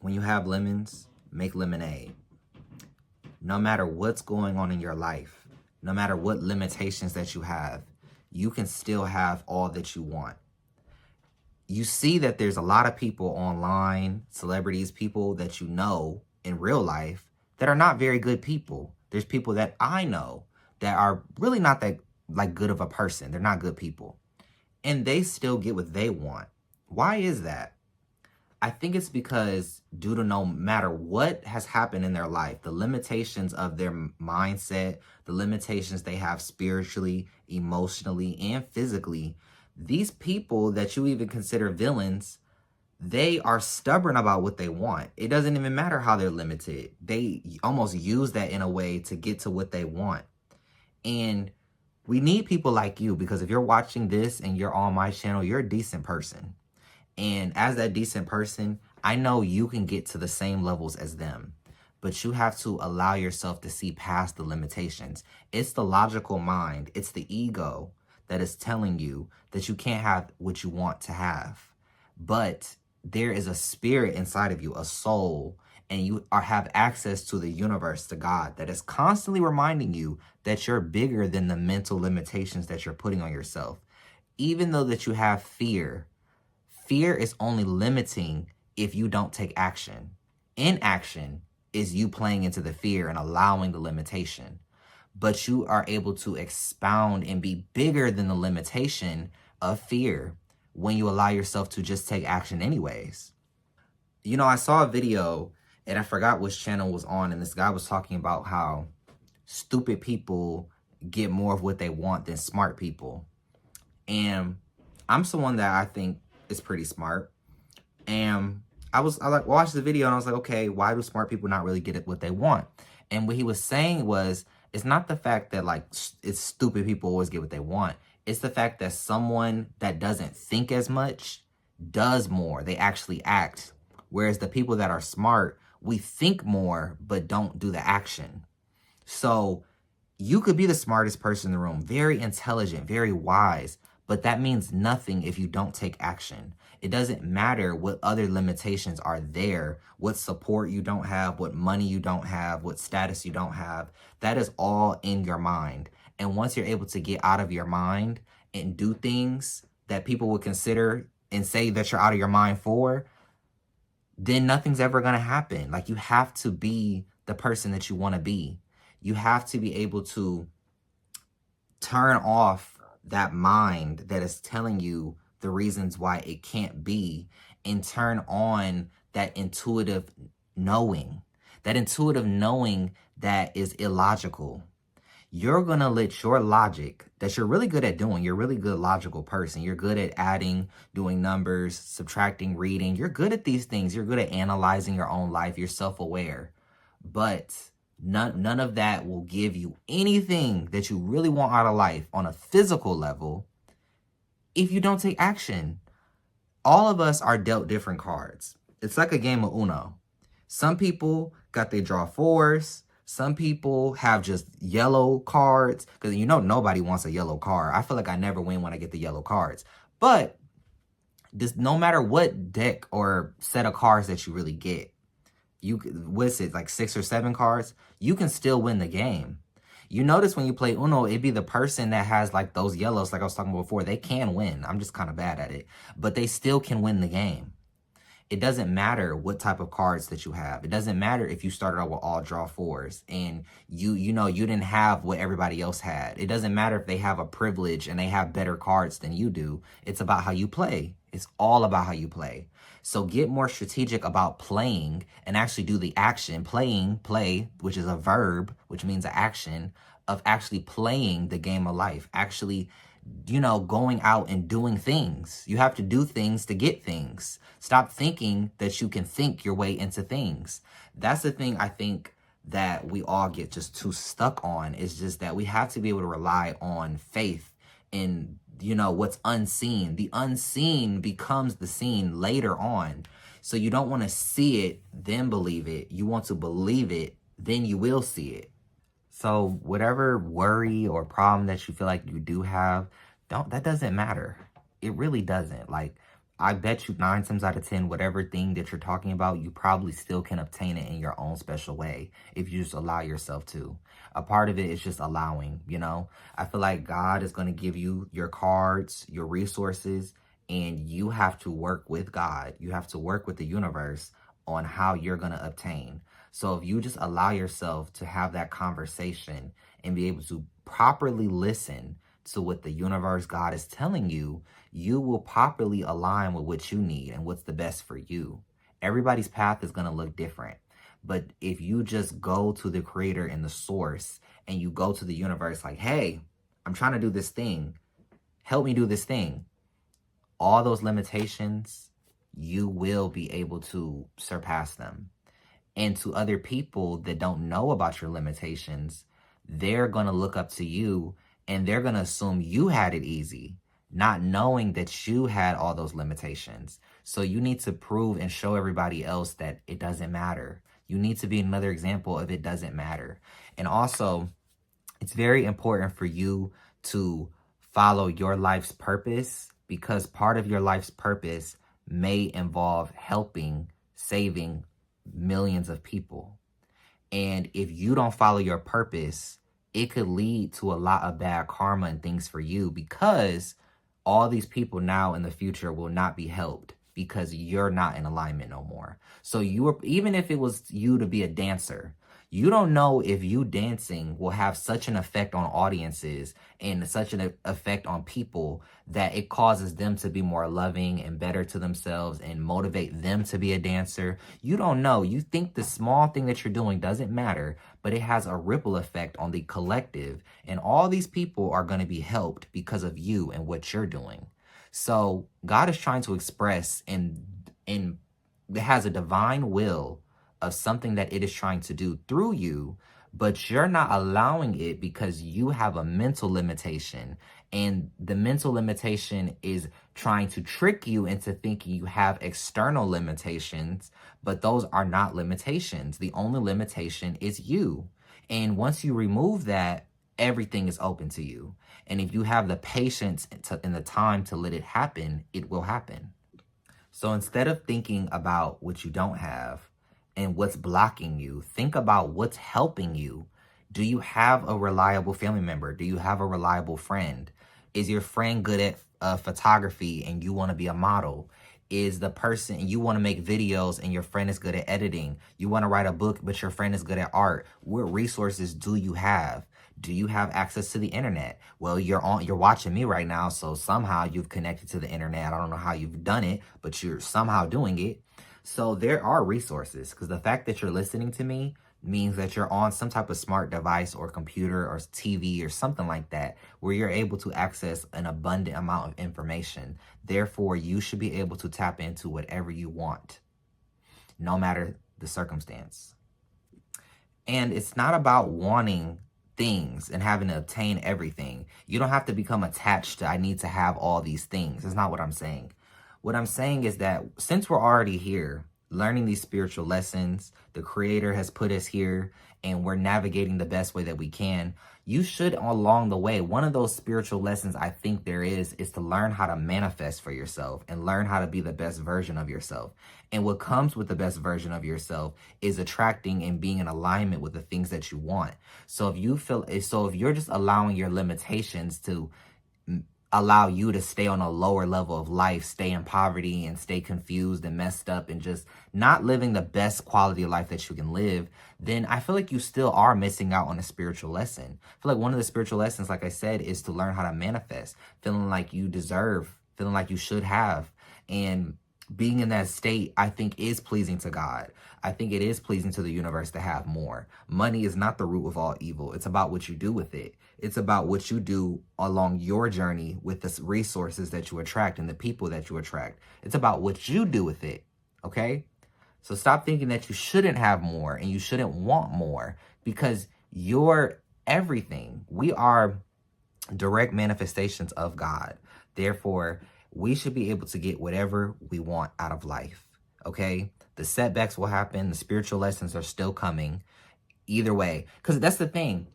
when you have lemons, make lemonade. No matter what's going on in your life, no matter what limitations that you can still have all that you want. You see that there's a lot of people online, celebrities, people that you know in real life that are not very good people. There's people that I know that are really not that like good of a person. They're not good people. And they still get what they want. Why is that? I think it's because due to no matter what has happened in their life, the limitations of their mindset, the limitations they have spiritually, emotionally, and physically, these people that you even consider villains, they are stubborn about what they want. It doesn't even matter how they're limited. They almost use that in a way to get to what they want. And we need people like you, because if you're watching this and you're on my channel, you're a decent person. And as that decent person, I know you can get to the same levels as them, but you have to allow yourself to see past the limitations. It's the logical mind, it's the ego that is telling you that you can't have what you want to have. But there is a spirit inside of you, a soul, and you have access to the universe, to God, that is constantly reminding you that you're bigger than the mental limitations that you're putting on yourself. Even though that you have fear, fear is only limiting if you don't take action. Inaction is you playing into the fear and allowing the limitation. But you are able to expound and be bigger than the limitation of fear when you allow yourself to just take action anyways. You know, I saw a video and I forgot which channel was on, and this guy was talking about how stupid people get more of what they want than smart people. And I'm someone that I think is pretty smart. And I watched the video and I was like, okay, why do smart people not really get what they want? And what he was saying was, it's not the fact that like it's stupid people always get what they want. It's the fact that someone that doesn't think as much does more. They actually act. Whereas the people that are smart, we think more, but don't do the action. So you could be the smartest person in the room, very intelligent, very wise, but that means nothing if you don't take action. It doesn't matter what other limitations are there, what support you don't have, what money you don't have, what status you don't have. That is all in your mind. And once you're able to get out of your mind and do things that people would consider and say that you're out of your mind for, then nothing's ever going to happen. Like, you have to be the person that you want to be. You have to be able to turn off that mind that is telling you the reasons why it can't be, and turn on that intuitive knowing that is illogical. You're going to let your logic that you're really good at doing, you're a really good logical person. You're good at adding, doing numbers, subtracting, reading. You're good at these things. You're good at analyzing your own life. You're self-aware. But none of that will give you anything that you really want out of life on a physical level if you don't take action. All of us are dealt different cards. It's like a game of Uno. Some people got their draw fours. Some people have just yellow cards, because you know nobody wants a yellow card. I feel like I never win when I get the yellow cards. But no matter what deck or set of cards that you really get, what's it, like 6 or 7 cards, you can still win the game. You notice when you play Uno, it'd be the person that has like those yellows, like I was talking about before, they can win. I'm just kind of bad at it, but they still can win the game. It doesn't matter what type of cards that you have. It doesn't matter if you started out with all draw fours and you didn't have what everybody else had. It doesn't matter if they have a privilege and they have better cards than you do. It's about how you play. It's all about how you play. So get more strategic about playing and actually do the action. Play, which is a verb, which means an action of actually playing the game of life. Actually, going out and doing things. You have to do things to get things. Stop thinking that you can think your way into things. That's the thing I think that we all get just too stuck on, is just that we have to be able to rely on faith in, what's unseen. The unseen becomes the seen later on. So you don't want to see it, then believe it. You want to believe it, then you will see it. So whatever worry or problem that you feel like you do have, that doesn't matter. It really doesn't. Like, I bet you 9 times out of 10, whatever thing that you're talking about, you probably still can obtain it in your own special way if you just allow yourself to. A part of it is just allowing, you know? I feel like God is going to give you your cards, your resources, and you have to work with God. You have to work with the universe on how you're going to obtain. So if you just allow yourself to have that conversation and be able to properly listen to what the universe, God is telling you, you will properly align with what you need and what's the best for you. Everybody's path is going to look different. But if you just go to the creator and the source and you go to the universe like, hey, I'm trying to do this thing. Help me do this thing. All those limitations, you will be able to surpass them. And to other people that don't know about your limitations, they're going to look up to you and they're going to assume you had it easy, not knowing that you had all those limitations. So you need to prove and show everybody else that it doesn't matter. You need to be another example of it doesn't matter. And also, it's very important for you to follow your life's purpose, because part of your life's purpose may involve helping, saving millions of people. And if you don't follow your purpose, it could lead to a lot of bad karma and things for you, because all these people now in the future will not be helped because you're not in alignment no more. So even if it was you to be a dancer, you don't know if you dancing will have such an effect on audiences and such an effect on people that it causes them to be more loving and better to themselves and motivate them to be a dancer. You don't know. You think the small thing that you're doing doesn't matter, but it has a ripple effect on the collective. And all these people are going to be helped because of you and what you're doing. So God is trying to express and it has a divine will of something that it is trying to do through you, but you're not allowing it because you have a mental limitation. And the mental limitation is trying to trick you into thinking you have external limitations, but those are not limitations. The only limitation is you. And once you remove that, everything is open to you. And if you have the patience and the time to let it happen, it will happen. So instead of thinking about what you don't have and what's blocking you, think about what's helping you. Do you have a reliable family member? Do you have a reliable friend? Is your friend good at photography and you want to be a model? Is the person, you want to make videos and your friend is good at editing? You want to write a book, but your friend is good at art? What resources do you have? Do you have access to the internet? Well, you're watching me right now, so somehow you've connected to the internet. I don't know how you've done it, but you're somehow doing it. So there are resources, because the fact that you're listening to me means that you're on some type of smart device or computer or TV or something like that, where you're able to access an abundant amount of information. Therefore, you should be able to tap into whatever you want, no matter the circumstance. And it's not about wanting things and having to obtain everything. You don't have to become attached to, I need to have all these things. That's not what I'm saying. What I'm saying is that since we're already here, learning these spiritual lessons, the Creator has put us here, and we're navigating the best way that we can, you should, along the way, one of those spiritual lessons I think there is to learn how to manifest for yourself and learn how to be the best version of yourself. And what comes with the best version of yourself is attracting and being in alignment with the things that you want. So if you're just allowing your limitations to allow you to stay on a lower level of life, stay in poverty and stay confused and messed up and just not living the best quality of life that you can live, then I feel like you still are missing out on a spiritual lesson. I feel like one of the spiritual lessons, like I said, is to learn how to manifest, feeling like you deserve, feeling like you should have. And being in that state, I think, is pleasing to God. I think it is pleasing to the universe to have more. Money is not the root of all evil. It's about what you do with it. It's about what you do along your journey with the resources that you attract and the people that you attract. It's about what you do with it, okay? So stop thinking that you shouldn't have more and you shouldn't want more, because you're everything. We are direct manifestations of God. Therefore, we should be able to get whatever we want out of life, okay? The setbacks will happen. The spiritual lessons are still coming. Either way, because that's the thing.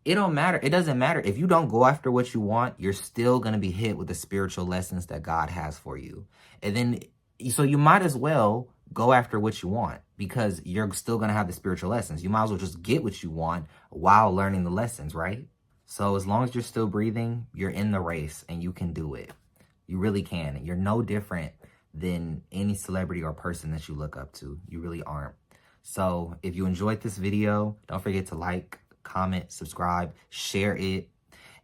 It don't matter. It doesn't matter. If you don't go after what you want, you're still going to be hit with the spiritual lessons that God has for you. And then, so you might as well go after what you want, because you're still going to have the spiritual lessons. You might as well just get what you want while learning the lessons, right? So as long as you're still breathing, you're in the race and you can do it. You really can. You're no different than any celebrity or person that you look up to. You really aren't. So if you enjoyed this video, don't forget to like, comment, subscribe, share it.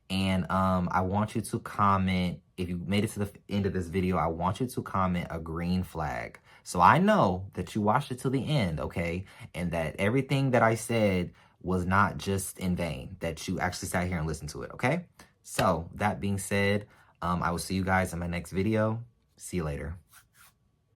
And I want you to comment, if you made it to the end of this video, I want you to comment a green flag. So I know that you watched it to the end, okay? And that everything that I said was not just in vain, that you actually sat here and listened to it, okay? So that being said, I will see you guys in my next video. See you later.